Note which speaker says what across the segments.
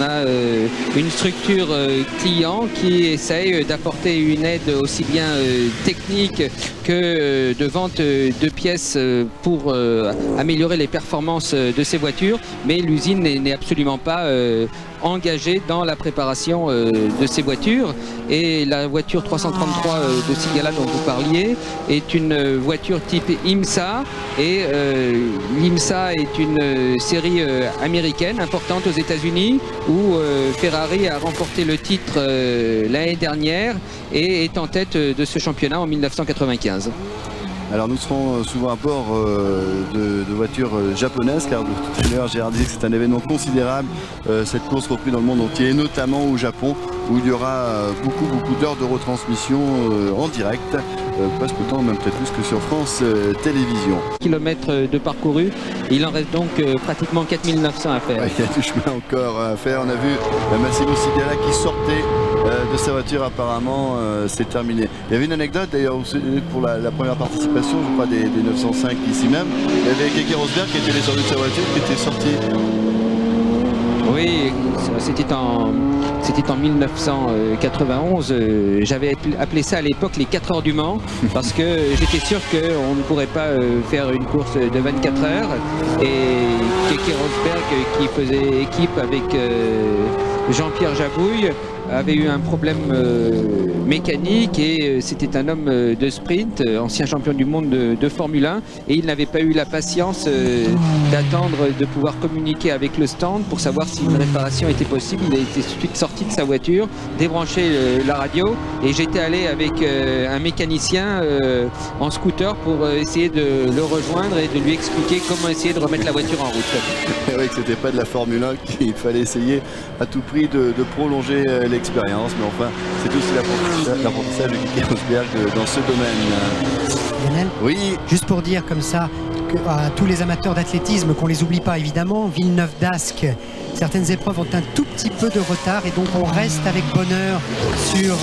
Speaker 1: On a une structure client qui essaye d'apporter une aide aussi bien technique que de vente de pièces pour améliorer les performances de ces voitures, mais l'usine n'est absolument pas engagée dans la préparation de ces voitures. Et la voiture 333 de Sigala dont vous parliez est une voiture type IMSA, et l'IMSA est une série américaine importante aux États-Unis où Ferrari a remporté le titre l'année dernière et est en tête de ce championnat en 1995.
Speaker 2: Alors nous serons souvent à bord de voitures japonaises, car tout à l'heure Gérard disait que c'est un événement considérable, cette course reprise dans le monde entier, et notamment au Japon, où il y aura beaucoup d'heures de retransmission en direct, presque autant, même peut-être plus que sur France Télévisions.
Speaker 1: Kilomètres de parcouru, il en reste donc pratiquement 4900 à faire.
Speaker 2: Il y a du chemin encore à faire. On a vu Massimo Sigala qui sortait de sa voiture, apparemment c'est terminé. Il y avait une anecdote d'ailleurs pour la première participation, je crois des 905 ici même. Il y avait Keke Rosberg qui était descendu de sa voiture, qui était sorti.
Speaker 1: Oui, c'était en 1991. J'avais appelé ça à l'époque les 4 heures du Mans, parce que j'étais sûr qu'on ne pourrait pas faire une course de 24 heures. Et Keke Rosberg, qui faisait équipe avec Jean-Pierre Jabouille, avait eu un problème mécanique, et c'était un homme de sprint, ancien champion du monde de Formule 1, et il n'avait pas eu la patience d'attendre de pouvoir communiquer avec le stand pour savoir si une réparation était possible. Il a été tout de suite sorti de sa voiture, débranché la radio, et j'étais allé avec un mécanicien en scooter pour essayer de le rejoindre et de lui expliquer comment essayer de remettre la voiture en route.
Speaker 2: Oui, que c'était pas de la Formule 1, qu'il fallait essayer à tout prix de prolonger l'expérience, mais enfin c'est aussi l'apprentissage de Keke Rosberg dans ce domaine.
Speaker 3: Lionel,
Speaker 2: oui,
Speaker 3: juste pour dire comme ça à tous les amateurs d'athlétisme qu'on les oublie pas évidemment, Villeneuve d'Ascq, certaines épreuves ont un tout petit peu de retard, et donc on reste avec bonheur sur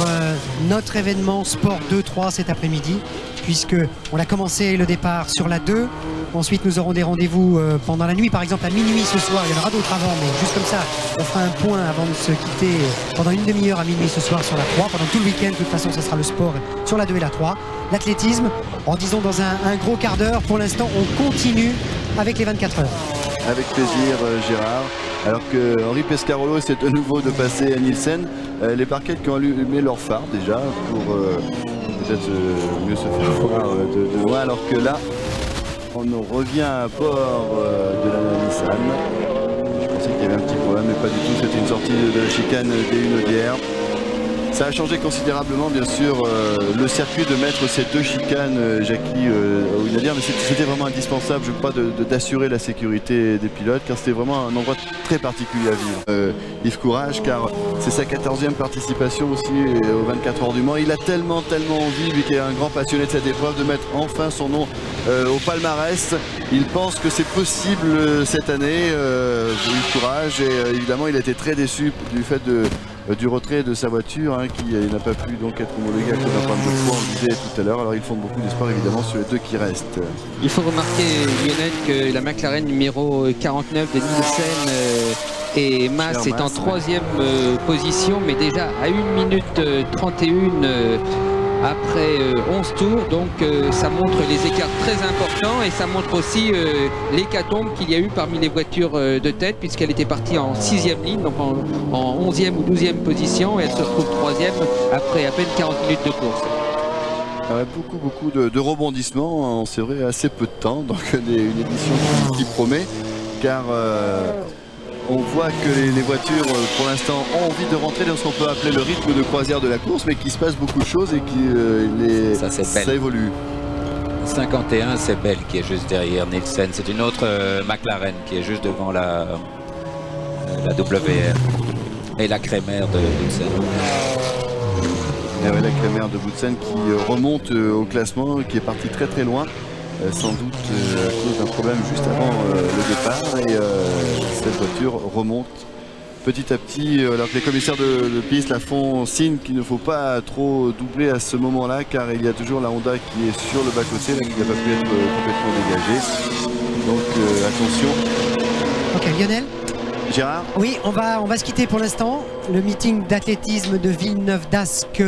Speaker 3: notre événement Sport 2-3 cet après-midi, puisque on a commencé le départ sur la 2. Ensuite, nous aurons des rendez-vous pendant la nuit, par exemple à minuit ce soir. Il y en aura d'autres avant, mais juste comme ça, on fera un point avant de se quitter pendant une demi-heure à minuit ce soir sur la 3. Pendant tout le week-end, de toute façon, ce sera le sport sur la 2 et la 3. L'athlétisme, en disons dans un gros quart d'heure. Pour l'instant, on continue avec les 24 heures.
Speaker 2: avec plaisir Gérard. Alors que Henri Pescarolo essaie de nouveau de passer à Nielsen. Les parquettes qui ont allumé leur phare déjà pour peut-être mieux se faire voir de loin, alors que là, on revient à bord de la Nissan. Je pensais qu'il y avait un petit problème, mais pas du tout. C'était une sortie de la chicane des d'hier. Ça a changé considérablement, bien sûr, le circuit de mettre ces deux chicanes, Jackie, mais c'était vraiment indispensable, je crois, d'assurer la sécurité des pilotes, car c'était vraiment un endroit très particulier à vivre. Yves Courage, car c'est sa 14e participation aussi aux 24 heures du Mans. Il a tellement envie, lui qui est un grand passionné de cette épreuve, de mettre enfin son nom au palmarès. Il pense que c'est possible cette année, Yves Courage, et évidemment il a été très déçu du fait du retrait de sa voiture qui n'a pas pu donc être homologué à cause d'un problème de poids, on le disait tout à l'heure. Alors ils font beaucoup d'espoir évidemment sur les deux qui restent.
Speaker 1: Il faut remarquer, Lionel, que la McLaren numéro 49 de Nielsen et Mas est en 3e position, mais déjà à 1 minute 31 après 11 tours, donc ça montre les écarts très importants, et ça montre aussi l'hécatombe qu'il y a eu parmi les voitures de tête, puisqu'elle était partie en 6e ligne, donc en 11e ou 12e position, et elle se retrouve 3e après à peine 40 minutes de course.
Speaker 2: Beaucoup de rebondissements en c'est vrai assez peu de temps, donc une édition qui promet, car on voit que les voitures pour l'instant ont envie de rentrer dans ce qu'on peut appeler le rythme de croisière de la course, mais qu'il se passe beaucoup de choses et qui ça évolue.
Speaker 4: 51, c'est Bell qui est juste derrière Nielsen. C'est une autre McLaren qui est juste devant la WR et la crémaire de Nielsen.
Speaker 2: La crémaire de Boutsen qui remonte au classement, qui est parti très loin. Sans doute à cause d'un problème juste avant le départ, et cette voiture remonte petit à petit, alors que les commissaires de piste la font signe qu'il ne faut pas trop doubler à ce moment-là, car il y a toujours la Honda qui est sur le bas-côté, qui n'a pas pu être complètement dégagée. Donc attention.
Speaker 3: Ok, Lionel,
Speaker 2: Gérard?
Speaker 3: Oui, on va se quitter pour l'instant. Le meeting d'athlétisme de Villeneuve d'Ascq